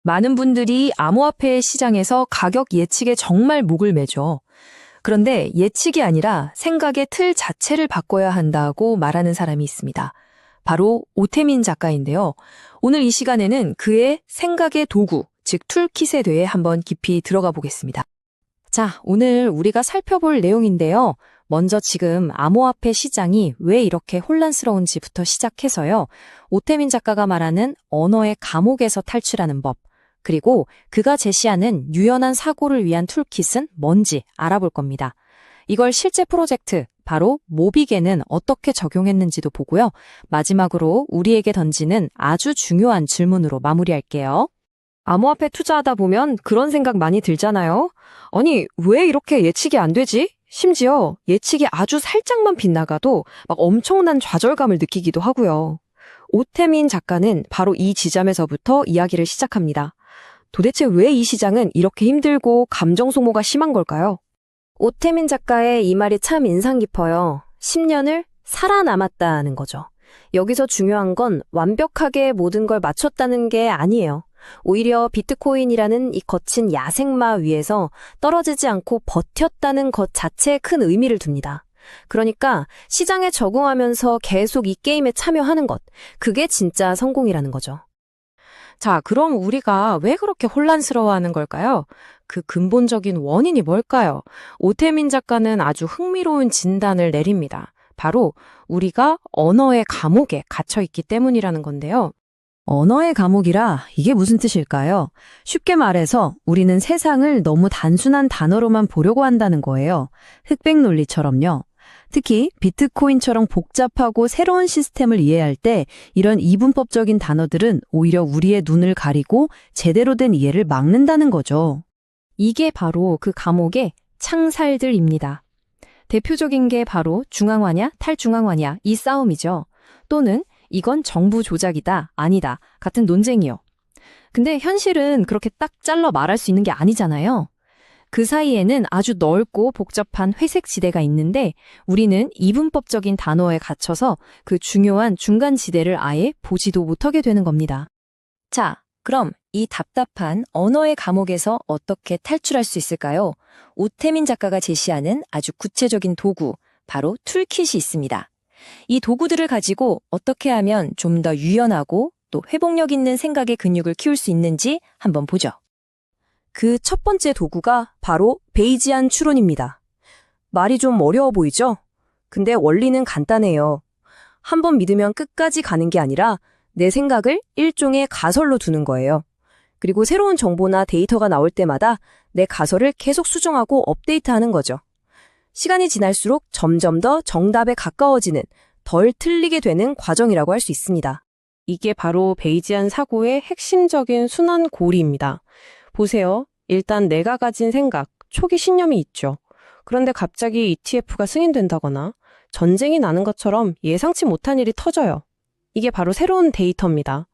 많은 분들이 암호화폐 시장에서 가격 예측에 정말 목을 매죠. 그런데 예측이 아니라 생각의 틀 자체를 바꿔야 한다고 말하는 사람이 있습니다. 바로 오태민 작가인데요. 오늘 이 시간에는 그의 생각의 도구, 즉 툴킷에 대해 한번 깊이 들어가 보겠습니다. 자, 오늘 우리가 살펴볼 내용인데요. 먼저 지금 암호화폐 시장이 왜 이렇게 혼란스러운지부터 시작해서요. 오태민 작가가 말하는 언어의 감옥에서 탈출하는 법, 그리고 그가 제시하는 유연한 사고를 위한 툴킷은 뭔지 알아볼 겁니다. 이걸 실제 프로젝트, 바로 모빅에는 어떻게 적용했는지도 보고요. 마지막으로 우리에게 던지는 아주 중요한 질문으로 마무리할게요. 암호화폐 투자하다 보면 그런 생각 많이 들잖아요. 아니, 왜 이렇게 예측이 안 되지? 심지어 예측이 아주 살짝만 빗나가도 막 엄청난 좌절감을 느끼기도 하고요. 오태민 작가는 바로 이 지점에서부터 이야기를 시작합니다. 도대체 왜 이 시장은 이렇게 힘들고 감정 소모가 심한 걸까요? 오태민 작가의 이 말이 참 인상 깊어요. 10년을 살아남았다는 거죠. 여기서 중요한 건 완벽하게 모든 걸 맞췄다는 게 아니에요. 오히려 비트코인이라는 이 거친 야생마 위에서 떨어지지 않고 버텼다는 것 자체에 큰 의미를 둡니다. 그러니까 시장에 적응하면서 계속 이 게임에 참여하는 것, 그게 진짜 성공이라는 거죠. 자, 그럼 우리가 왜 그렇게 혼란스러워하는 걸까요? 그 근본적인 원인이 뭘까요? 오태민 작가는 아주 흥미로운 진단을 내립니다. 바로 우리가 언어의 감옥에 갇혀 있기 때문이라는 건데요. 언어의 감옥이라 이게 무슨 뜻일까요? 쉽게 말해서 우리는 세상을 너무 단순한 단어로만 보려고 한다는 거예요. 흑백 논리처럼요. 특히 비트코인처럼 복잡하고 새로운 시스템을 이해할 때 이런 이분법적인 단어들은 오히려 우리의 눈을 가리고 제대로 된 이해를 막는다는 거죠. 이게 바로 그 감옥의 창살들입니다. 대표적인 게 바로 중앙화냐 탈중앙화냐 이 싸움이죠. 또는 이건 정부 조작이다, 아니다 같은 논쟁이요. 근데 현실은 그렇게 딱 잘라 말할 수 있는 게 아니잖아요. 그 사이에는 아주 넓고 복잡한 회색 지대가 있는데 우리는 이분법적인 단어에 갇혀서 그 중요한 중간 지대를 아예 보지도 못하게 되는 겁니다. 자, 그럼 이 답답한 언어의 감옥에서 어떻게 탈출할 수 있을까요? 오태민 작가가 제시하는 아주 구체적인 도구, 바로 툴킷이 있습니다. 이 도구들을 가지고 어떻게 하면 좀 더 유연하고 또 회복력 있는 생각의 근육을 키울 수 있는지 한번 보죠. 그 첫 번째 도구가 바로 베이지안 추론입니다. 말이 좀 어려워 보이죠? 근데 원리는 간단해요. 한번 믿으면 끝까지 가는 게 아니라 내 생각을 일종의 가설로 두는 거예요. 그리고 새로운 정보나 데이터가 나올 때마다 내 가설을 계속 수정하고 업데이트하는 거죠. 시간이 지날수록 점점 더 정답에 가까워지는, 덜 틀리게 되는 과정이라고 할 수 있습니다. 이게 바로 베이지안 사고의 핵심적인 순환 고리입니다. 보세요. 일단 내가 가진 생각, 초기 신념이 있죠. 그런데 갑자기 ETF가 승인된다거나 전쟁이 나는 것처럼 예상치 못한 일이 터져요. 이게 바로 새로운 데이터입니다.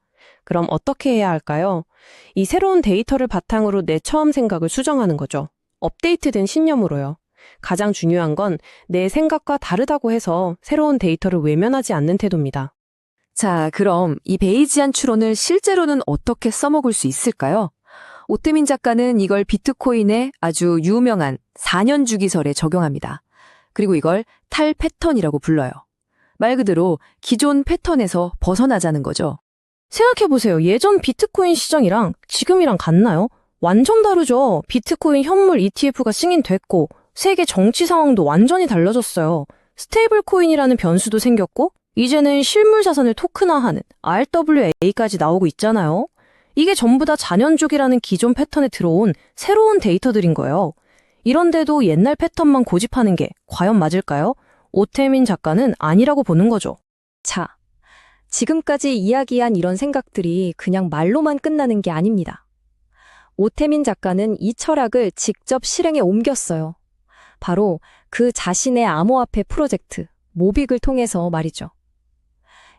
그럼 어떻게 해야 할까요? 이 새로운 데이터를 바탕으로 내 처음 생각을 수정하는 거죠. 업데이트된 신념으로요. 가장 중요한 건 내 생각과 다르다고 해서 새로운 데이터를 외면하지 않는 태도입니다. 자, 그럼 이 베이지안 추론을 실제로는 어떻게 써먹을 수 있을까요? 오태민 작가는 이걸 비트코인의 아주 유명한 4년 주기설에 적용합니다. 그리고 이걸 탈 패턴이라고 불러요. 말 그대로 기존 패턴에서 벗어나자는 거죠. 생각해보세요. 예전 비트코인 시장이랑 지금이랑 같나요? 완전 다르죠. 비트코인 현물 ETF가 승인됐고 세계 정치 상황도 완전히 달라졌어요. 스테이블 코인이라는 변수도 생겼고 이제는 실물 자산을 토큰화하는 RWA까지 나오고 있잖아요. 이게 전부 다 잔연족이라는 기존 패턴에 들어온 새로운 데이터들인 거예요. 이런데도 옛날 패턴만 고집하는 게 과연 맞을까요? 오태민 작가는 아니라고 보는 거죠. 자, 지금까지 이야기한 이런 생각들이 그냥 말로만 끝나는 게 아닙니다. 오태민 작가는 이 철학을 직접 실행에 옮겼어요. 바로 그 자신의 암호화폐 프로젝트, 모빅을 통해서 말이죠.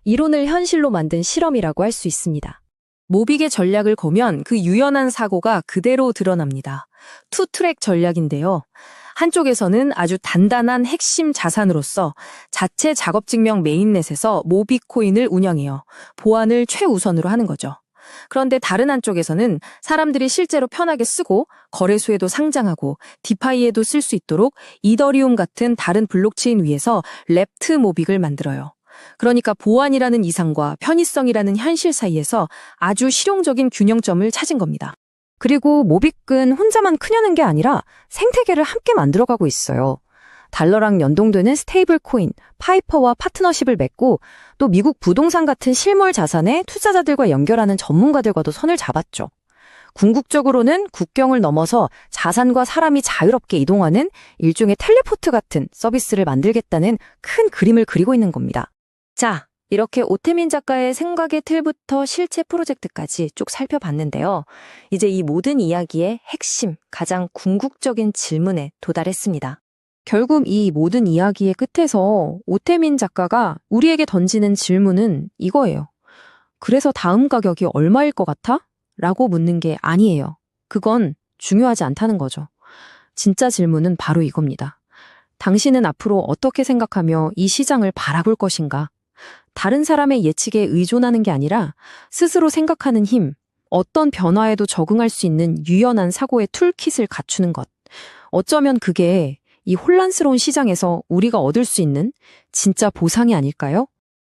이론을 현실로 만든 실험이라고 할 수 있습니다. 모빅의 전략을 보면 그 유연한 사고가 그대로 드러납니다. 투트랙 전략인데요. 한쪽에서는 아주 단단한 핵심 자산으로서 자체 작업 증명 메인넷에서 모빅코인을 운영해요. 보안을 최우선으로 하는 거죠. 그런데 다른 한쪽에서는 사람들이 실제로 편하게 쓰고 거래소에도 상장하고 디파이에도 쓸 수 있도록 이더리움 같은 다른 블록체인 위에서 랩트 모빅을 만들어요. 그러니까 보안이라는 이상과 편의성이라는 현실 사이에서 아주 실용적인 균형점을 찾은 겁니다. 그리고 모빅은 혼자만 크냐는 게 아니라 생태계를 함께 만들어가고 있어요. 달러랑 연동되는 스테이블 코인, 파이퍼와 파트너십을 맺고 또 미국 부동산 같은 실물 자산에 투자자들과 연결하는 전문가들과도 선을 잡았죠. 궁극적으로는 국경을 넘어서 자산과 사람이 자유롭게 이동하는 일종의 텔레포트 같은 서비스를 만들겠다는 큰 그림을 그리고 있는 겁니다. 자, 이렇게 오태민 작가의 생각의 틀부터 실체 프로젝트까지 쭉 살펴봤는데요. 이제 이 모든 이야기의 핵심, 가장 궁극적인 질문에 도달했습니다. 결국 이 모든 이야기의 끝에서 오태민 작가가 우리에게 던지는 질문은 이거예요. 그래서 다음 가격이 얼마일 것 같아? 라고 묻는 게 아니에요. 그건 중요하지 않다는 거죠. 진짜 질문은 바로 이겁니다. 당신은 앞으로 어떻게 생각하며 이 시장을 바라볼 것인가? 다른 사람의 예측에 의존하는 게 아니라 스스로 생각하는 힘, 어떤 변화에도 적응할 수 있는 유연한 사고의 툴킷을 갖추는 것. 어쩌면 그게 이 혼란스러운 시장에서 우리가 얻을 수 있는 진짜 보상이 아닐까요?